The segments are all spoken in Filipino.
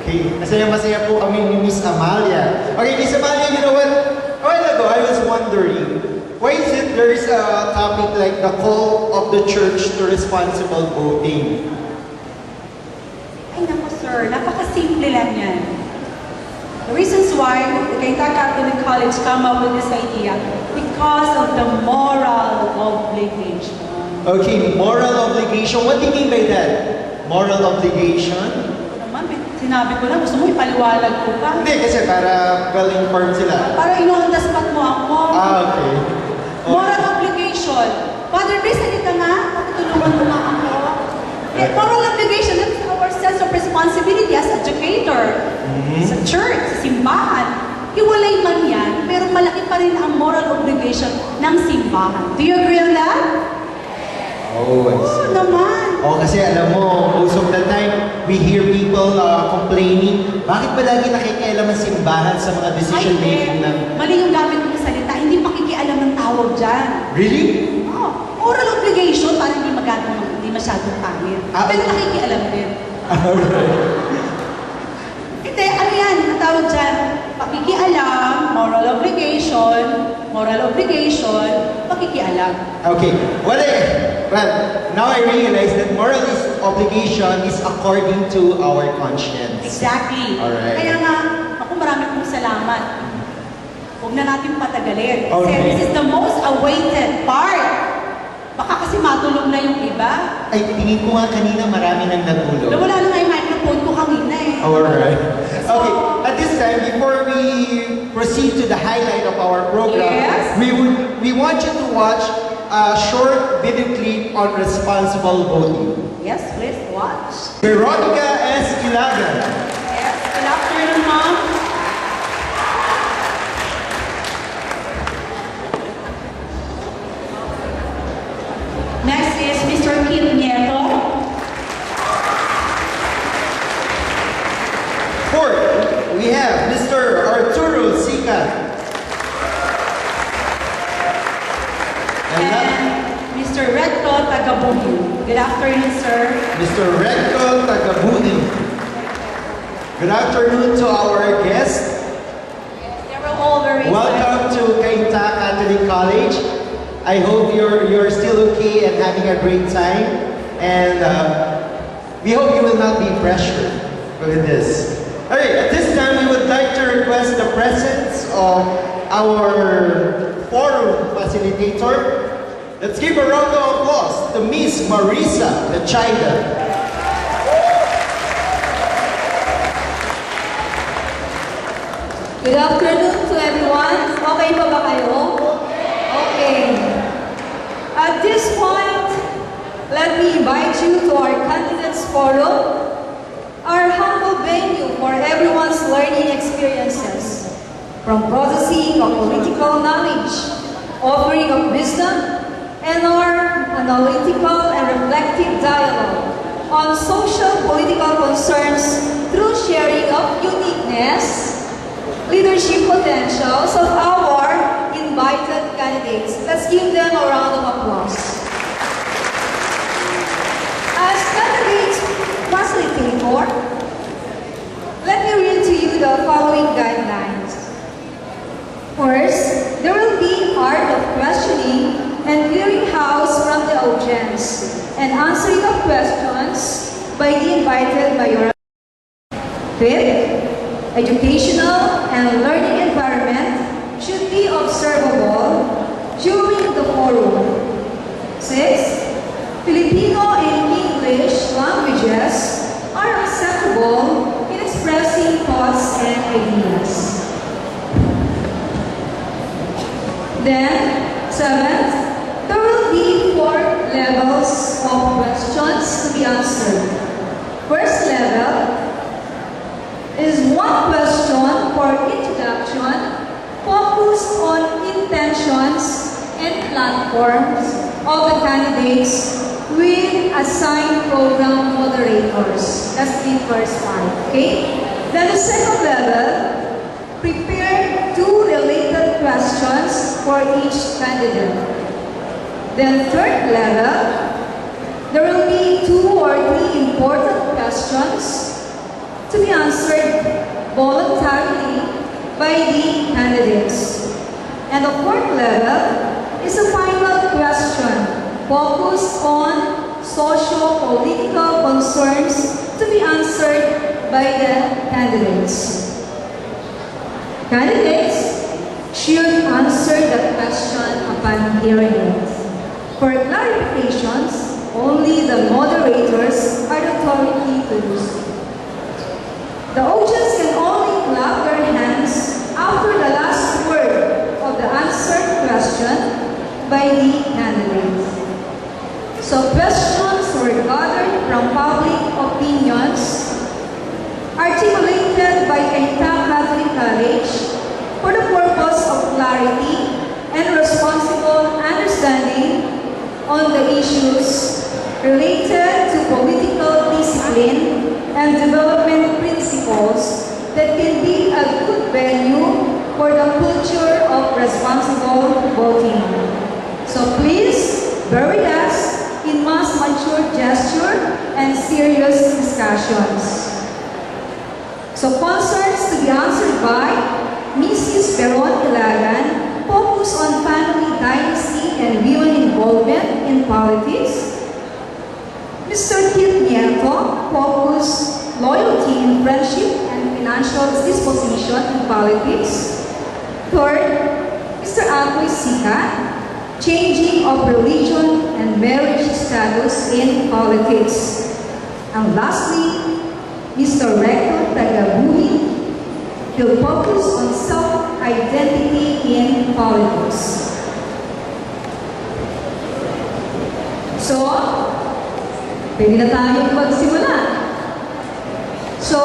Okay, masaya-masaya po kami ni Miss Amalia. Okay, Miss Amalia, you know what? A while ago, I was wondering, why is it there's a topic like the call of the church to responsible voting? Ay naku sir, napakasimple lang yan. The reasons why the Kainta Catholic College come up with this idea, because of the moral obligation. Okay, moral obligation. What do you mean by that? Moral obligation? Naman, sinabi ko na, gusto mo ipaliwalag ko pa. Hindi, kasi para well-informed sila. Para ino-on-the-spot mo ako. Okay. Moral obligation. Father Chris, halika nga, pakitulungan mo nga ako. Moral obligation, that's our sense of responsibility as educator. Sa church, sa simbahan. Hiwalay man yan, pero malaki pa rin ang moral obligation ng simbahan. Do you agree on that? Oh, I see. Oo naman. Oh, kasi alam mo, most of the time, we hear people complaining, bakit ba lagi nakikialam ang simbahan sa mga decision making ng... Mali yung gamit ng salita, hindi pakikialam ng tawag dyan. Really? Oh, moral obligation, parang hindi masyadong pangit. Pero nakikialam din. Alright. Hindi, ano yan, ang tawag dyan? Pakikialam, moral obligation, pakikialam. Okay. Well, now I realize that moral obligation is according to our conscience. Exactly. Alright. Kaya nga, ako marami pong salamat. Huwag na natin patagalin. Kasi Okay. this is the most awaited part. Baka kasi matulog na yung iba. Ay, tingin ko nga kanina marami nang natulog. Wala na nga yung microphone ko kanina eh. Alright. Okay, at this time, before we proceed to the highlight of our program, Yes. we want you to watch a short video clip on responsible voting. Yes, please watch. Veronica S. Ilagan. Yes, good afternoon, ma'am. Next is Mr. Kim Nieto. Fourth, we have Mr. Arturo Sica. And Mr. Recto Tagabuhi. Good afternoon, sir. Mr. Recto Tagabuti. Good afternoon to our guests. They were all very Welcome to Kainta Catholic College. I hope you're still okay and having a great time. And we hope you will not be pressured with this. Alright, at this time we would like to request the presence of our forum facilitator. Let's give a round of applause to Miss Marisa Lechida. Good afternoon to everyone. Okay pa ba kayo? Okay. At this point, let me invite you to our Candidates Forum, our humble venue for everyone's learning experiences, from processing of political knowledge, offering of wisdom, and our analytical and reflective dialogue on social political concerns through sharing of uniqueness, leadership potentials of our invited candidates. Let's give them a round of applause. As candidates facilitator, let me read to you the following guidelines. First, there will be art of questioning and clearing house from the audience and answering of questions by the invited mayoral. Fifth, educational and learning environment should be observable during the forum. Sixth, Filipino and English languages are acceptable in expressing thoughts and ideas. Then, seventh, there will be 4 levels of questions to be answered. First level is 1 question for introduction focused on intentions and platforms of the candidates with assigned program moderators. That's the first part, okay? Then the second level, prepare 2 related questions for each candidate. Then third level, there will be 2 or 3 important questions to be answered voluntarily by the candidates. And the fourth level is a final question focused on socio-political concerns to be answered by the candidates. Candidates should answer the question upon hearing it. For clarifications, only the moderators are the authority to do so. The audience can only clap their hands after the last word of the answered question by the candidates. So questions were gathered from public opinions articulated by Cainta Catholic College for the purpose of clarity and responsible understanding on the issues related to political discipline and development principles that can be a good venue for the culture of responsible voting. So please bear with us in mass mature gesture and serious discussions. So concerns to be answered by Mrs. Peron Ilagan focus on family dynasty and women involvement in politics. Mr. Kit Nieto focus loyalty in friendship and financial disposition in politics. Third, Mr. Alcoy Sica, changing of religion and marriage status in politics. And lastly, Mr. Rector Tagabuhi will focus on self-identity in politics. So, pwede na tayong magsimula. So,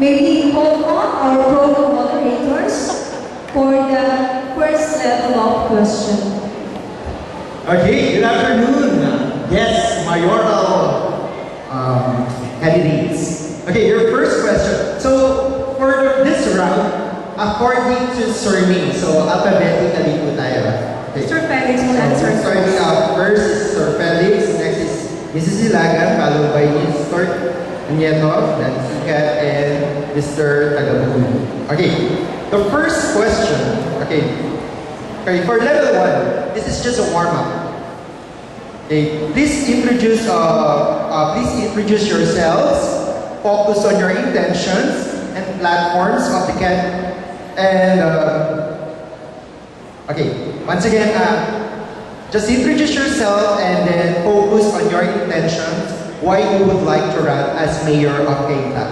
maybe call on our program moderators for the first level of question. Okay, good afternoon. Yes, mayoral candidates. Okay, your first question. So, for this round, according to surname, so alphabetically po tayo. Okay. Mr. Felix will answer Starting first. out, first is Sir Felix, next is Mrs. Ilagan, followed by Mr. Nieto, then Sika, and Mr. Tagabuhi. Okay, the first question, okay, for level 1, this is just a warm-up. Okay, please introduce yourselves, focus on your intentions and platforms of the okay, once again, just introduce yourself and then focus on your intentions, why you would like to run as mayor of Cainta.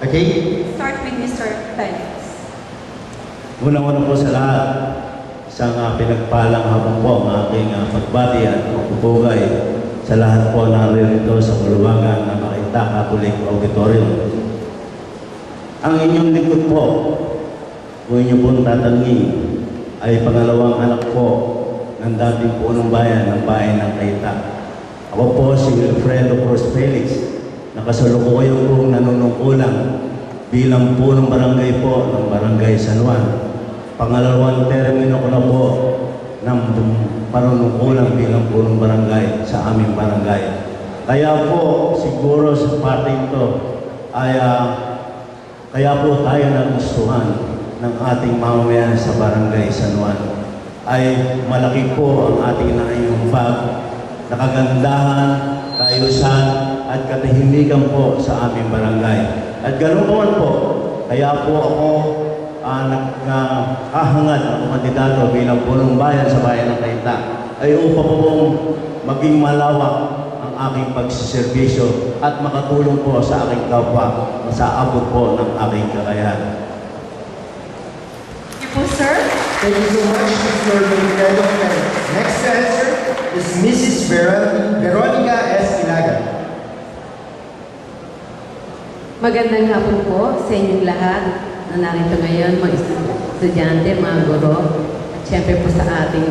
Okay? Start with Mr. Felix. Unang-una po sa lahat, isang pinagpalang hapon po ang aking pagbati at pagpupugay sa lahat po naririto sa Buluwagan ng Cainta Catholic Auditorium. Ang inyong lingkod po, kung inyo pong tatanungin, ay pangalawang anak po ng dating punong bayan ng bayan ng Cainta. Ako po si Wilfredo Cruz Felix, nakasalukuyang pong nanunungkulan bilang punong barangay po ng Barangay San Juan. Pangalawang termino ko na po ng panunungkulan bilang punong barangay sa aming barangay. Kaya po siguro sa parte ito ay kaya po tayo nagustuhan ng ating mamamayan sa Barangay San Juan. Ay malaki po ang ating naiumbag na kagandahan, kaayusan at katahimikan po sa aming barangay. At ganoon po man po, kaya po ako nakahangad ang kandidato bilang punong bayan sa bayan ng Cainta ay upang po maging malawak ang aking pagsiservisyo at makatulong po sa aking kapwa sa abot po ng aking kakayahan. Thank you po, sir. Thank you so much, Mr. Wilfredo. Next answer is Mrs. Veronica S. Ilagan. Magandang hapon po sa inyong lahat na narito ngayon, mga estudyante, mga guro, at syempre po sa ating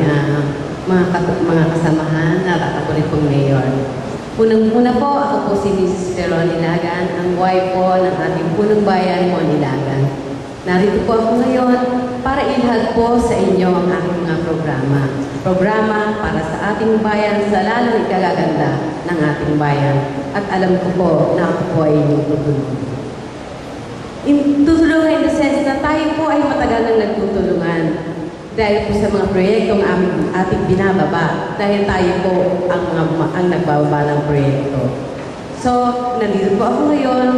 mga kasamahan na katuloy pong mayor. Unang-una po, ako po si Mrs. Peron Ilagan, ang wife po ng ating punong bayan, Mon Ilagan. Narito po ako ngayon para ilahad po sa inyo ang aking mga programa. programa para sa ating bayan sa lalong ikagaganda ng ating bayan. At alam ko po na ako po ay inyong tutulungan. Tutulungan in the sense na tayo po ay matagal nang nagtutulungan dahil po sa mga proyektong ating binababa dahil tayo po ang nagbababa ng proyekto. So, nandito po ako ngayon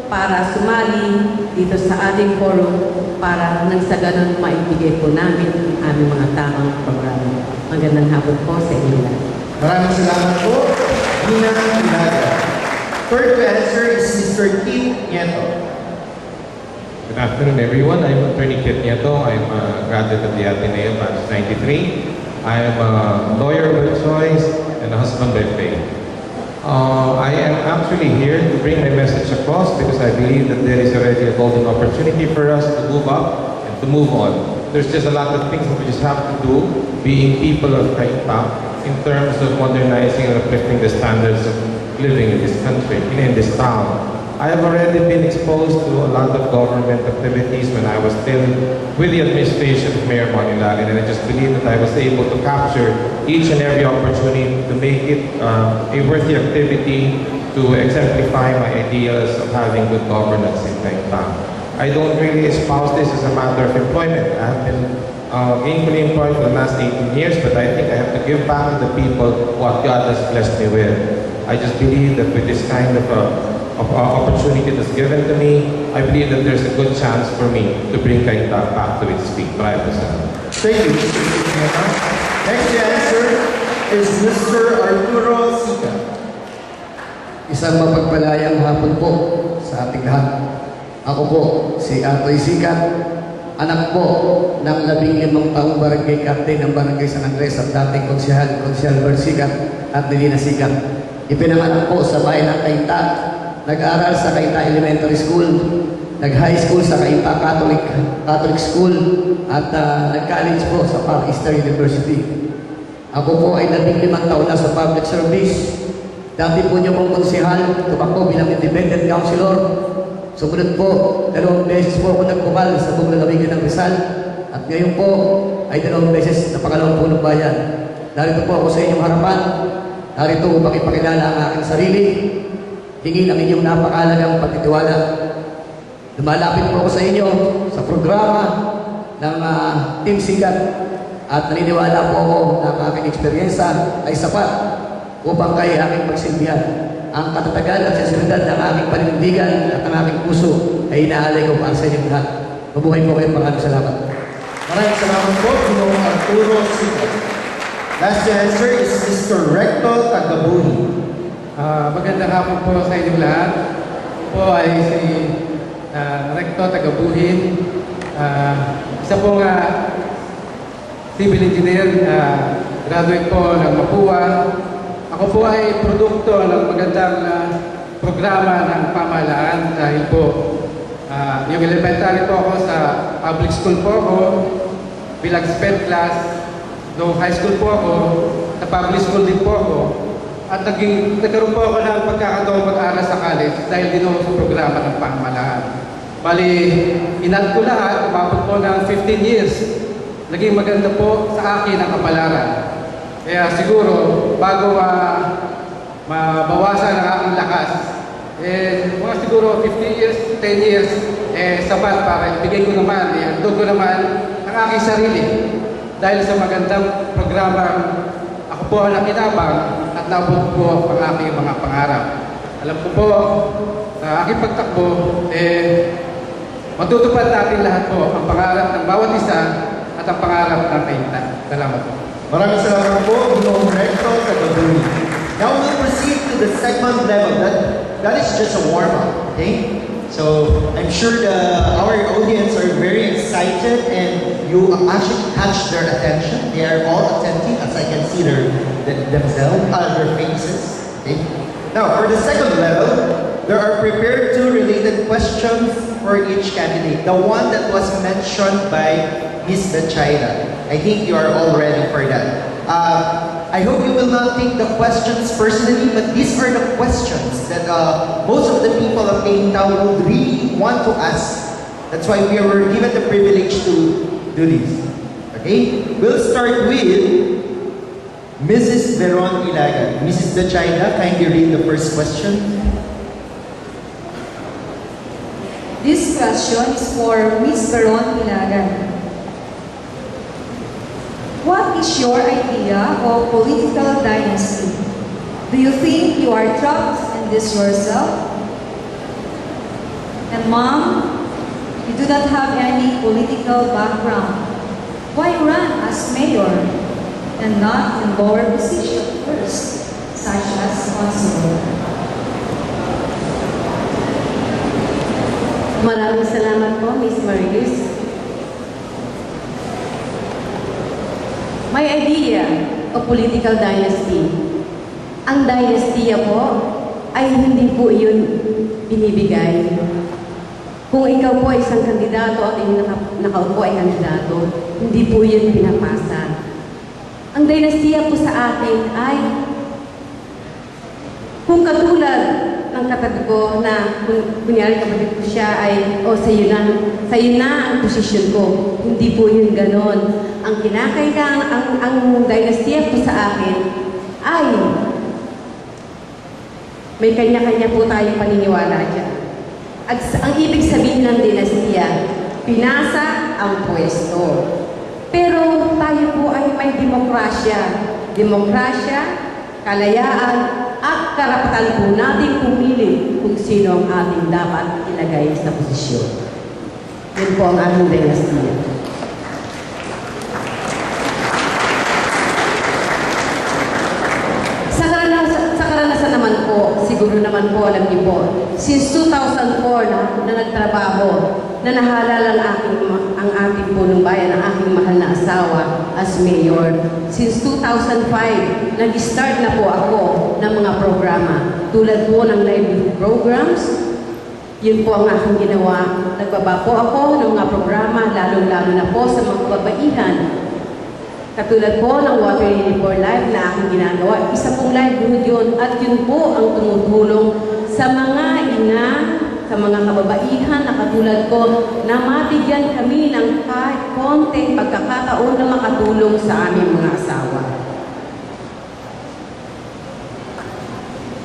para sumali dito sa ating forum para nang sa ganun maibigay po namin ang aming mga tamang programa. Magandang hapon po sa inyo lahat. Maraming salamat po, Nina Ilaga. Third to answer is Mr. Keith Nieto. Good afternoon, everyone. I'm Attorney Kit Nieto. I'm a graduate of the Ateneo, batch 93. I am a lawyer by choice and a husband by faith. I am actually here to bring my message across because I believe that there is already a golden opportunity for us to move up and to move on. There's just a lot of things that we just have to do, being people of Kaita, in terms of modernizing and uplifting the standards of living in this country, in this town. I have already been exposed to a lot of government activities when I was still with the administration of Mayor Monilagan, and I just believe that I was able to capture each and every opportunity to make it a worthy activity to exemplify my ideals of having good governance in Taiwan. I don't really espouse this as a matter of employment. I have been gainfully employed for the last 18 years, but I think I have to give back to the people what God has blessed me with. I just believe that with this kind of opportunity that's given to me, I believe that there's a good chance for me to bring Kaita back to its feet. Maraming salamat. Thank you, Mr. Keith Nieto. Next to answer is Mr. Arturo Sica. Isang mapagpalayang hapon po sa ating lahat. Ako po, si Atoy Sikat, anak po ng 15 taong barangay captain ng Barangay San Andres at dating Konsehal Bert Sikat at Nelina Sikat. Ipinanganak po sa bayan ng Kaita, nag-aral sa Kaita Elementary School, nag-high school sa Kaita Catholic School, at nag-college po sa Park Eastern University. Ako po ay 15 taon na sa public service. Dati po niyo pong konsehal, tumakbo bilang independent councilor. Sumunod po, 2 beses po ako nagpukal sa buong lalawigan ng Rizal. At ngayon po ay 2 beses na pangalawang punong bayan. Narito po ako sa inyong harapan. Narito upang ipakilala ang aking sarili. Hingin ang inyong napakalagang pagtitiwala. Lumalapit po ako sa inyo sa programa ng Team Sikat at naniniwala po ako na ang aking eksperyensya ay sapat upang kaya aking pagsilbihan. Ang katatagan at sinseridad ng aking panindigan at ang aking puso ay inaalay ko para sa inyong lahat. Mabuhay po kayo, maraming salamat. Maraming salamat po, Ginoong Arturo Sica. Last to answer is Mr. Recto Tagabuhi. Magandang hapon po sa inyong lahat. Po ay si Recto Tagabuhin. Isa pong civil engineer, graduate po ng Mapua. Ako po ay produkto ng magandang programa ng pamahalaan dahil po yung elementary po ako sa public school po ako, bilang sped class. Noong high school po ako, sa public school din po ako. At nagkaroon po ako ng pagkakataon mag-aral sa college dahil din ako sa programa ng pamahalaan. Bali, inad ko lahat, umabot po ng 15 years. Naging maganda po sa akin ang kapalaran. Kaya siguro, bago mabawasan ang aking lakas, mga siguro 15 years, 10 years, sapat para ibigay ko naman, ihandog ko naman ang aking sarili. Dahil sa magandang programa, ako po ang nakinabang at naabot po ang aking mga pangarap. Alam ko po, sa aking pagtakbo, matutupad natin lahat po ang pangarap ng bawat isa at ang pangarap ng Kainta. Salamat po. Maraming salamat po, Ginoong Recto Tagabuhi. Now we'll proceed to the second level. That is just a warm-up, okay? So I'm sure our audience are very excited and you actually catch their attention. They are all attentive as I can see their faces. Okay? Now for the second level, there are prepared 2 related questions for each candidate. The one that was mentioned by Ms. Dachaida. I think you are all ready for that. I hope you will not take the questions personally, but these are the questions that most of the people of Kainta would really want to ask. That's why we were given the privilege to do this. Okay? We'll start with Mrs. Veron Ilagan. Mrs. Dachaida, kindly read the first question. This question is for Miss Veron Ilagan. What is your idea of political dynasty? Do you think you are trapped in this yourself? And Mom, you do not have any political background. Why run as mayor and not in lower position first, such as councilor? Maraming salamat po, Miss Marilis. My idea of political dynasty. Ang dynastiya po ay hindi po yun binibigay. Kung ikaw po ay isang kandidato at yung nakaupo ay kandidato, hindi po yun pinapasa. Ang dynastiya po sa akin ay kung katulad ng katabi ko na kunyari kapatid ko siya ay sa'yo na ang posisyon ko. Hindi po yun ganon. Ang kinakailangan, ang dynastiya po sa akin ay may kanya-kanya po tayong paniniwala dyan. At ang ibig sabihin ng dinastiya, pinasa ang pwesto. Pero tayo po ay may demokrasya. Demokrasya, kalayaan, at karapatan po natin pumili kung sino ang ating dapat ilagay sa posisyon. Yan po ang ating dinastiya. Sa karanasan naman po, siguro naman po, alam niyo po, since 2004 na nagtrabaho, na nahalala ang ating punong bayan, ang aking mahal na asawa as mayor. Since 2005, nag-start na po ako ng mga programa. Tulad po ng livelihood programs, yun po ang aking ginawa. Nagbaba po ako ng mga programa, lalo-lalo na po sa mga kababaihan. Katulad po ng Water Lily for Life na aking ginagawa. Isa pong livelihood yun at yun po ang tumutulong sa mga ina, sa mga kababaihan na katulad ko na mabigyan kami ng kahit konting pagkakataon na makatulong sa aming mga asawa.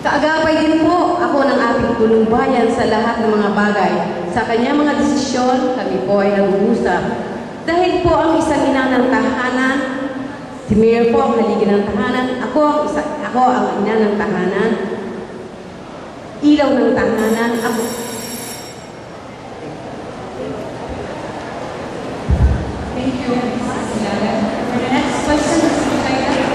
Kaagapay din po ako ng ating tulong bayan sa lahat ng mga bagay. Sa kanyang mga desisyon, kami po ay nag-uusap. Dahil po ang isang ina ng tahanan, si Mayor po ang haligi ng tahanan, ako ang ina ng tahanan, ilaw ng tahanan, ako. Thank you, Ms. Ilagan. For the next question, Ms. Ilagan.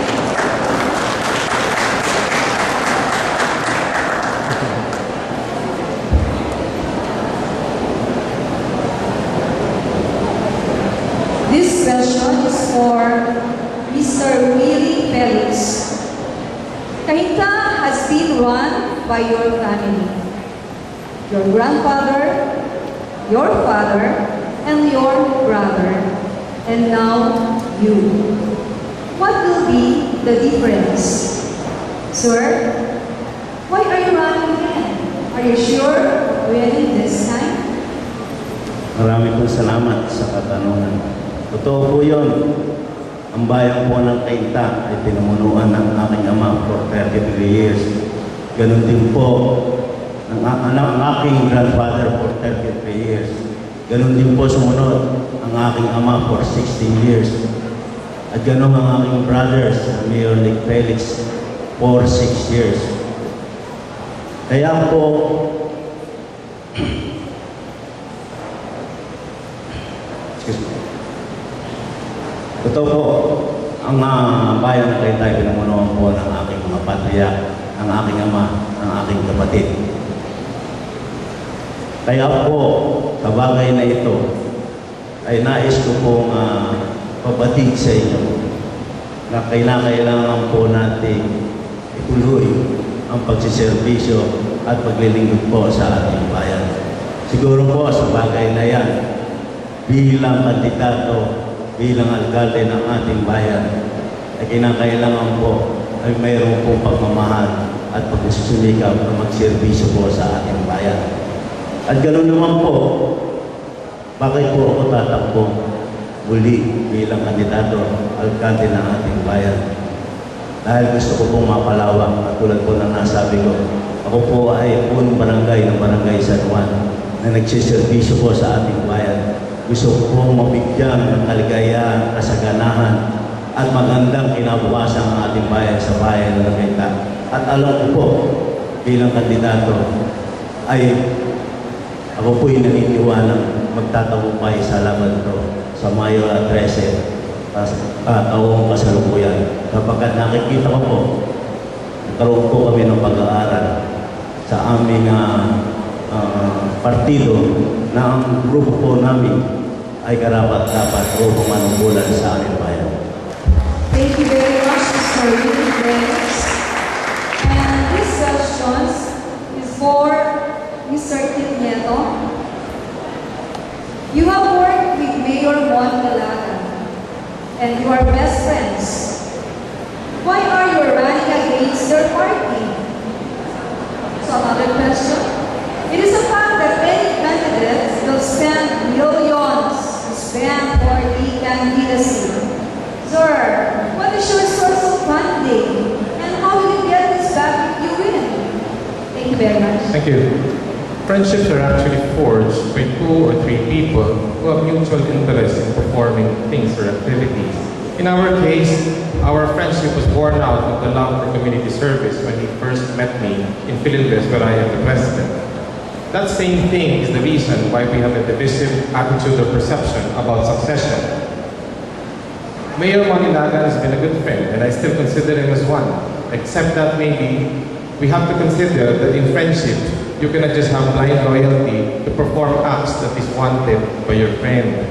This question is for Mr. Willie Felix. Cainta has been run by your family, your grandfather, your father, and your brother, and now you. What will be the difference? Sir, why are you running again? Are you sure winning this time? Marami pong salamat sa katanungan. Totoo po yun. Ang bayan po ng Cainta ay pinamunuan ng aking ama for 33 years. Ganon din po ang aking grandfather for 33 years. Ganon din po sumunod ang aking ama for 16 years. At ganon ang aking brothers, Mayor Nick Felix, for 6 years. Kaya po, excuse me. Totoo po, ang bayan ng Cainta ay pinamunuan po ng aking mga patriya, ang aking ama, ang aking kapatid. Kaya po, sa bagay na ito, ay nais ko pong pabatid sa inyo na kailangan po natin ituloy ang pagsiservisyo at paglilingkod po sa ating bayan. Siguro po sa bagay na yan, bilang kandidato, bilang alkalde ng ating bayan, ay kinakailangan po ay mayroon pong pagmamahal at pagsusulikap na magserbisyo po sa ating bayan. At ganoon naman po, bakit po ako tatakbo muli bilang kandidato alkalde ng ating bayan? Dahil gusto ko pong mapalawak, at tulad po ng nasabi ko, ako po ay punong barangay ng Barangay San Juan na nagsiservisyo po sa ating bayan. Gusto ko pong mabigyan ng kaligayahan, kasaganahan, at magandang kinabukasan ang ating bayan sa bayan ng Cainta. At alam ko po, bilang kandidato, ay ako po'y naniniwalang magtatagumpay sa laban ito sa Mayo 13 taong kasalukuyan. Kapag nakikita ko po, nagkaroon po kami ng pag-aaral sa aming partido na ang grupo po namin ay karapat-dapat o manungkulan sa aming bayan. Thank you very much, Mr. Willie Reyes. And this question is for Mr. Kit Nieto. You have worked with Mayor Juan Galaga, and you are best friends. Why are you running against your party? So another question. It is a fact that many candidates will spend millions to spend for the candidacy. Sir, what is your source of funding? And how will you get this back if you win? Thank you very much. Thank you. Friendships are actually forged by 2 or 3 people who have mutual interest in performing things or activities. In our case, our friendship was born out of the love for community service when he first met me in Philinvest, where I am the president. That same thing is the reason why we have a divisive attitude or perception about succession. Mayor Manilaga has been a good friend, and I still consider him as one, except that maybe we have to consider that in friendship, you cannot just have blind loyalty to perform acts that is wanted by your friend.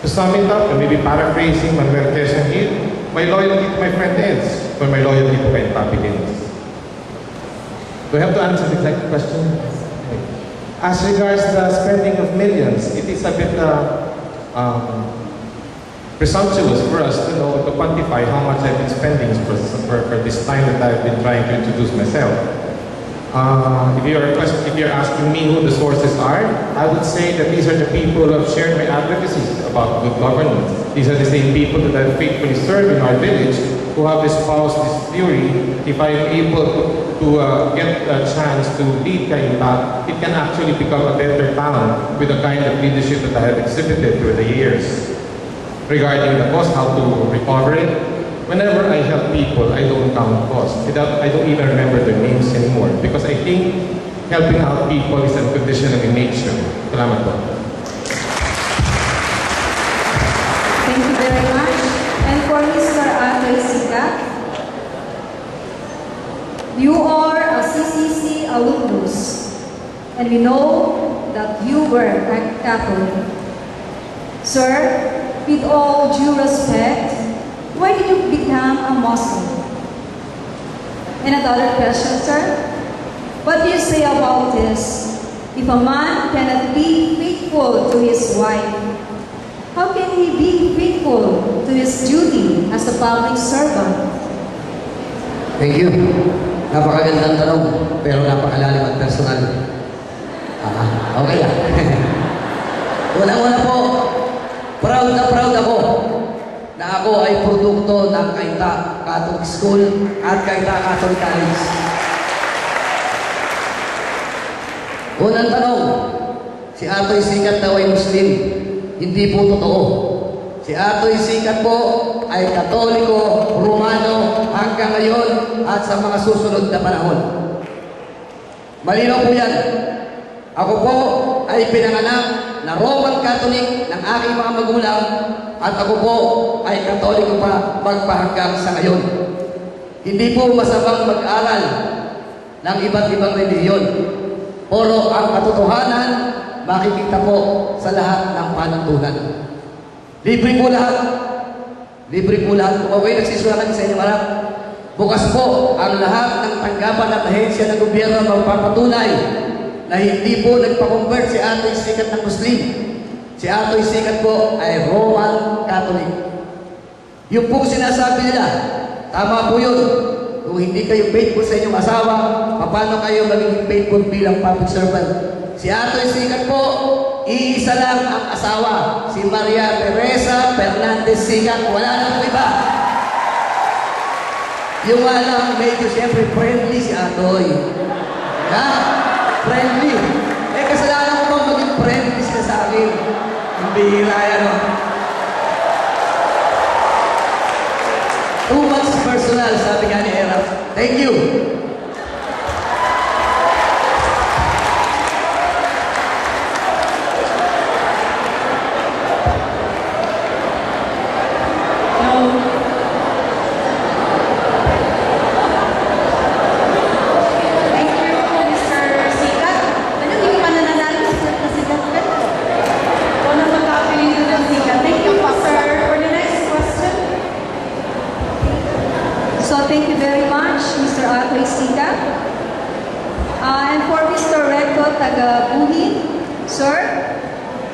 To sum it up, and maybe paraphrasing Manuel Quezon Hill, my loyalty to my friend ends, but my loyalty to Cainta begins. Do I have to answer the exact question? As regards the spending of millions, it is a bit presumptuous for us to know, to quantify how much I've been spending for this time that I've been trying to introduce myself. If you're asking me who the sources are, I would say that these are the people who have shared my advocacies about good governance. These are the same people that I've faithfully served in our village, who have espoused this theory. If I'm able to get a chance to lead Cainta, it can actually become a better town with the kind of leadership that I have exhibited through the years. Regarding the cost, how to recover it, whenever I help people, I don't count costs. I don't even remember their names anymore because I think helping out people is unconditional in nature. Salamat po. Thank you very much. And for Mr. Atoy Sikat, you are a CCC alumnus, and we know that you were a Catholic. Sir, with all due respect, why did you become a Muslim? And another question, sir. What do you say about this? If a man cannot be faithful to his wife, how can he be faithful to his duty as a public servant? Thank you. Napakagandang tanong, pero napakalalim at personal. Okay lang. Una-una po, proud ako na ako ay produkto ng Cainta Catholic School at Cainta Catholic College. Unang tanong, si Atoy Sikat daw ay Muslim. Hindi po totoo. Si Atoy Sikat po ay Katoliko, Romano hanggang ngayon at sa mga susunod na panahon. Malinaw po yan. Ako po ay pinanganak na Roman Catholic ng aking mga magulang at ako po ay Katoliko pa magpahanggang sa ngayon. Hindi po masamang mag-aral ng iba't ibang relihiyon. Pero ang katotohanan, makikita po sa lahat ng panuntunan. Libre po lahat. Libre po lahat. Kung ako'y nagsisulakan sa inyo harap, bukas po ang lahat ng tanggapan at ahensya ng gobyerno magpapatunay na hindi po nagpa-convert si Atoy Sikat ng Muslim. Si Atoy Sikat po ay Roman Catholic. Yung po sinasabi nila, tama po yun. Kung hindi kayo faithful sa inyong asawa, paano kayo magiging faithful bilang public servant? Si Atoy Sikat po, iisa lang ang asawa, si Maria Teresa Fernandez Sikat. Wala na po iba. Yung nga lang, medyo siyempre friendly si Atoy. Ha? Friendly. Eh, kasalanan ko bang maging friendly sila sa akin? Ang bihira yan, no? Too much personal, sabi nga ni Erap. Thank you. Thank you, Mr. Sikat. Ano, hindi pa nananalo sikat na sikat ka? O na magkakapiling ng sikat. Thank you, sir. For the next question. So thank you very much, Mr. Atoy Sika. And for Mr. Recto Tagabuhin, sir,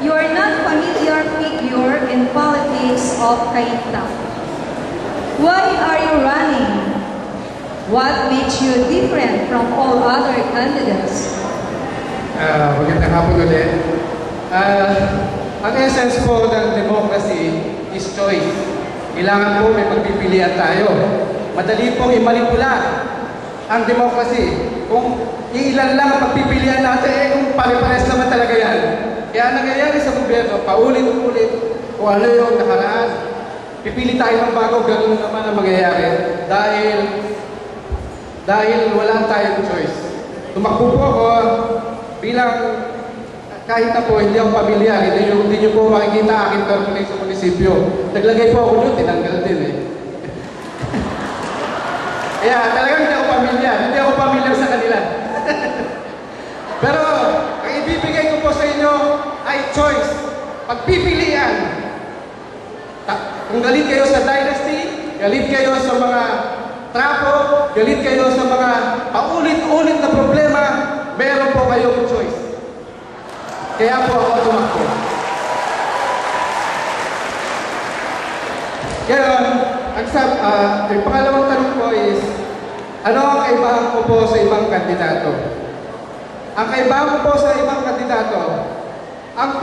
you are not familiar figure in politics of Cainta. Why are you running? What makes you different from all other candidates? Magandang hapon ulit. Ang essence po ng democracy is choice. Kailangan po may pagpipilian tayo. Madali pong imanipula ang democracy. Kung ilan lang ang pagpipilian natin, kung pare-pares naman talaga yan. Kaya nangyayari sa gobyerno, paulit-ulit kung ano yung nakaraan. Pipili tayo ng bago, gano'n naman ang mangyayari. Dahil wala tayong choice. Tumakbo po ako bilang kahit na po hindi ako pamilyar, hindi nyo po makikita aking permanent sa munisipyo. Naglagay po ako doon, tinanggal din eh. Kaya talagang hindi ako pamilyar sa kanila. Pero ang ibibigay ko po sa inyo ay choice, pagpipilian. Kung galit kayo sa dynasty, galit kayo sa mga trapo, galit kayo sa mga paulit-ulit na problema, meron po kayong choice. Kaya po ako tumakbo. Ngayon, ang pangalawang tanong ko is, ano ang kaibahan ko po sa ibang kandidato? Ang kaibahan ko po sa ibang kandidato, ang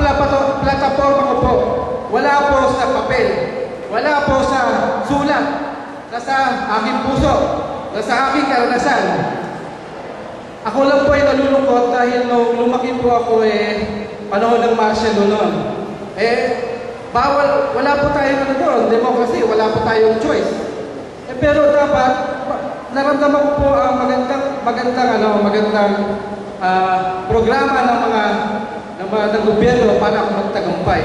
plataforma ko po, wala po sa papel, wala po sa sulat, nasa aking puso, nasa aking karanasan. Ako lang po ay nalulungkot dahil nung lumaki po ako panahon ng martial law noon. Wala po tayong ano doon, democracy, wala po tayong choice. Pero dapat, naramdaman ko po ang magandang programa ng gobyerno para ako magtagumpay.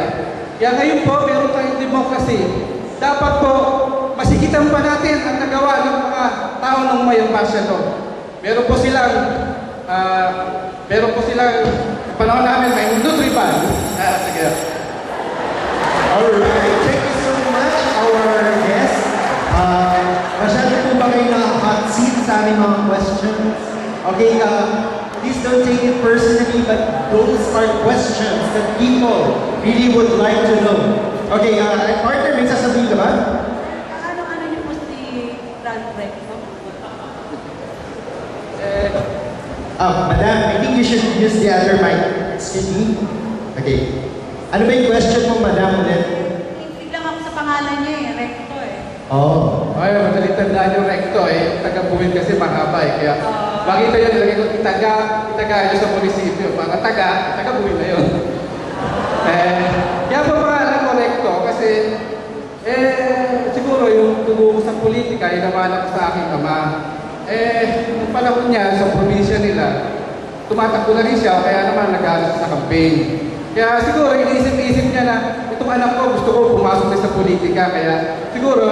Kaya ngayon po, meron tayong democracy. Dapat po, masikitan pa natin ang nagawa ng mga tao ng mayang martial law. Meron po silang panahon namin may military ban. Sige. Alright, thank you so much, our guest. Masyado po ba kayo na hot seat sa aming mga questions? Okay, please don't take it personally, but those are questions that people really would like to know. Okay, partner, may sasabihin ka ba? Ano niyo po si Brad Recto? Madam, I think you should use the other mic. Excuse me? Okay. Ano ba yung question mo, madam, ulit? Biglang ako sa pangalan niya Recto Oh. Ay, madali tandaan yung recto taga-buhin kasi mahaba Kaya, bakit yun, nilagay ko itaga sa munisipyo. Para taga-buhin na yun. Kaya po pangalan ko recto kasi, siguro yung tugo ko sa politika, inamanap ko sa aking ama. Nung panahon niya, sa probinsya nila, tumatakbo na rin siya, kaya naman nag-alas sa campaign. Kaya siguro, iniisip-isip niya na, itong anak ko, gusto ko pumasok na sa politika. Kaya siguro,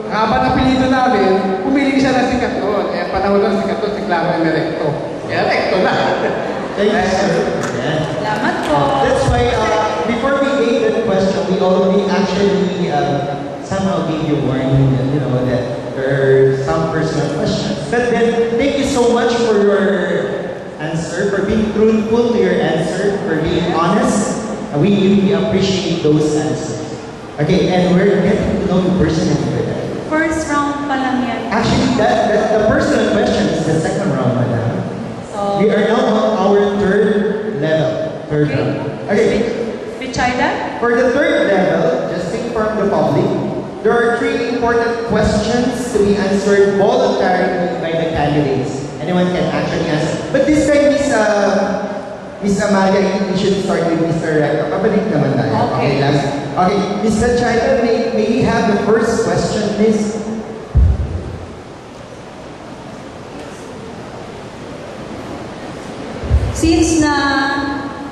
haba na apelido namin, pumili siya na si Katon. Panahon lang si Katon, si Clara Recto. Kaya recto na. Thank you, sir. Yeah. Salamat po. That's why, before we gave that question, we actually somehow gave you warning that, that there are some personal questions. But then, thank you so much for your answer, for being truthful to your answer, for being honest. We really appreciate those answers. Okay, and we're getting to know you personally for that. First round pa lang yan. Actually, the personal question is the second round, madam. So, We are now on our third level. Third round. Okay. Richarda? For the third level, just to inform the public, there are 3 important questions to be answered voluntarily by the candidates. Anyone can actually answer. But this time, Miss Amalia, we should start with Mr. Recto. Kabalik naman tayo. Okay. Lang. Okay, Ms. Sanchita, may we have the first question, please? Since na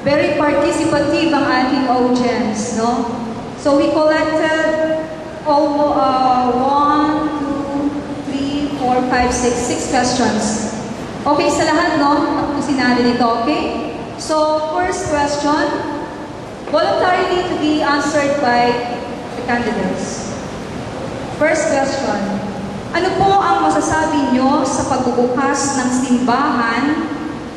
very participative ang ating audience, no? So we collected almost 1, 2, 3, 4, 5, 6 questions. Okay sa lahat, no? Tapusin natin ito, okay? So, first question, voluntarily to be answered by the candidates. First question, ano po ang masasabi nyo sa pagbubukas ng simbahan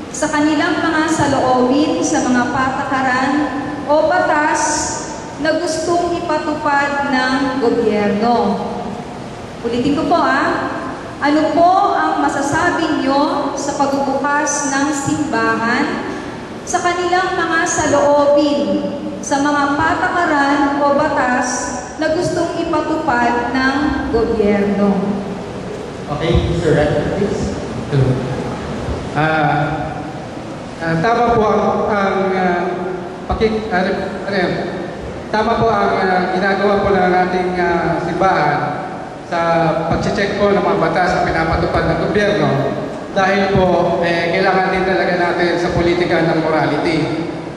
sa kanilang mga saloobin sa mga patakaran o batas na gustong ipatupad ng gobyerno? Ulitin ko po ano po ang masasabi nyo sa pagbubukas ng simbahan sa kanilang mga saloobin sa mga patakaran o batas na gustong ipatupad ng gobyerno? Okay, Mr. Recto, please. Tama po tama po ang ginagawa po ng ating simbahan sa pag-check po ng mga batas na pinapatupad ng gobyerno dahil po kailangan din talaga natin sa politika ng morality.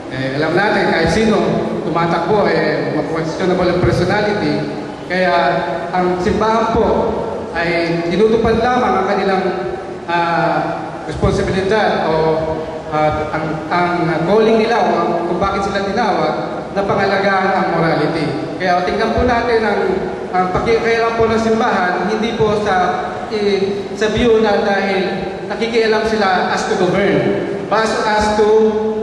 Alam natin kahit sino tumatakbo questionable ang personality, kaya ang simbahan po ay tinutupad lamang ang kanilang responsibilidad o ang calling nila kung bakit sila tinawag na pangalagaan ang morality. Kaya tingnan po natin ang pakikialam po ng simbahan, hindi po sa view na dahil nakikialam sila as to govern, but as to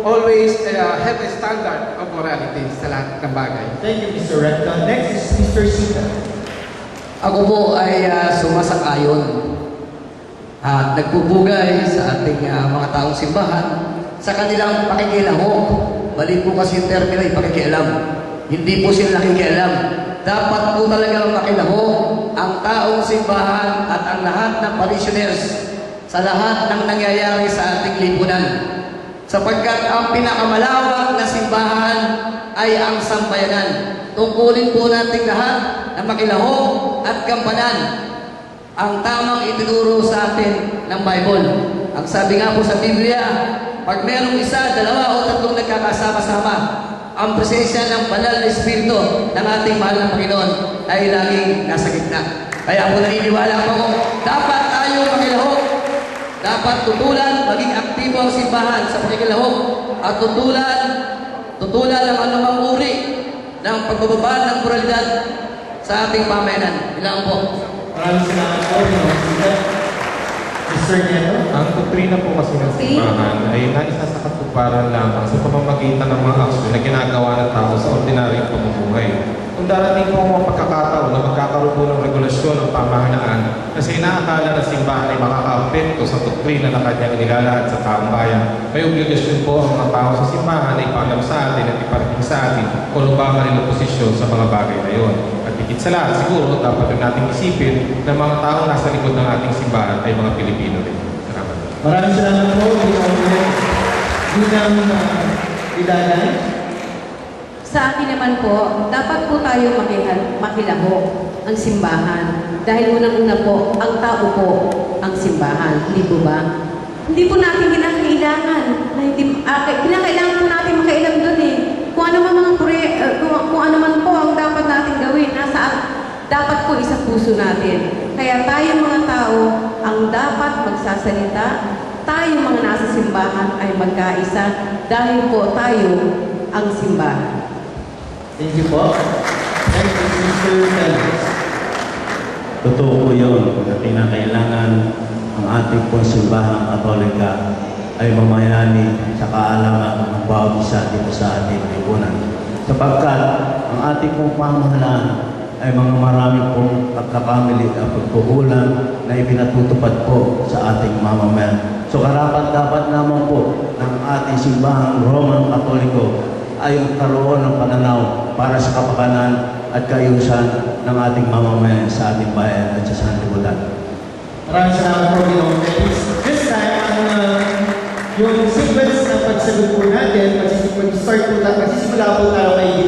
always have a standard of morality sa lahat ng bagay. Thank you, Mr. Recto. Next is Mr. Sita. Ako po ay sumasang-ayon at nagpupugay sa ating mga taong simbahan sa kanilang pakikilahok. Bali po kasi yung termino ay pakikialam. Hindi po sila nakikialam. Dapat po talagang makilahok ang taong simbahan at ang lahat ng parishioners sa lahat ng nangyayari sa ating lipunan. Sapagkat ang pinakamalawak na simbahan ay ang sambayanan. Tungkulin po natin lahat na makilahok at gampanan ang tamang itinuro sa atin ng Bible. Ang sabi nga po sa Biblia, pag merong isa, dalawa o tatlong nagkakasama-sama, ang presensya ng banal na Espiritu ng ating mahal na Panginoon ay laging nasa gitna. Kaya po naniniwala ko, dapat tayo makilahok. Dapat tutulan, maging aktibo ang simbahan sa pakikilahok at tutulan ang anumang uri ng pagbababa ng moralidad sa ating pamayanan. Ilang po. Maraming salamat po, Mr. Nieto. Ang doktrina po kasi ng simbahan ay naisa sa katuparan lamang sa pamamagitan ng mga aksyon na ginagawa ng tao sa ordinaryong pamumuhay. Kung darating po ang mga pagkakataon na magkakaroon po ng regulasyon ng pamahalaan kasi inaakala na simbahan ay makaka-apekto sa doktrina na kanyang inilalahad sa taong bayan, may obligasyon po ang mga tao sa simbahan ay ipaalam sa atin at iparating sa atin kung ano ba ang kanilang posisyon sa mga bagay na yun. At higit sa lahat, siguro dapat rin natin isipin na mga taong nasa likod ng ating simbahan ay mga Pilipino rin. Salamat. Maraming salamat po, Ginang Idalan. Sa akin naman po, dapat po tayo makilahok ang simbahan. Dahil unang-una po, ang tao po ang simbahan. Hindi po ba? Hindi po natin kinakailangan. Kinakailangan po natin makailam doon eh. Kung ano man kung ano man po ang dapat natin gawin, dapat po isa puso natin. Kaya tayo mga tao ang dapat magsasalita. Tayo mga nasa simbahan ay magkaisa dahil po tayo ang simbahan. Thank you po. Next is Mr. Felix. Totoo po yun na kinakailangan ang ating pong simbahang Katolika ay mamayani sa kaalaman ng bawat isa dito sa ating lipunan. Sapagkat ang ating pong pamahalaan ay mga marami pong pagkakamali at pagkukulang na ipinatutupad po sa ating mamamayan. So karapat-dapat naman po ng ating simbahang Roman Katoliko ay ang karoon ng pananaw para sa kapakanan at kaayusan ng ating mamamayan sa ating bayan at sa sanlibutan. Maraming salamat po, Ginoong Felix. This time, yung sequence na pagsagot po natin, mag-start po tayo, magsisimula po tayo kay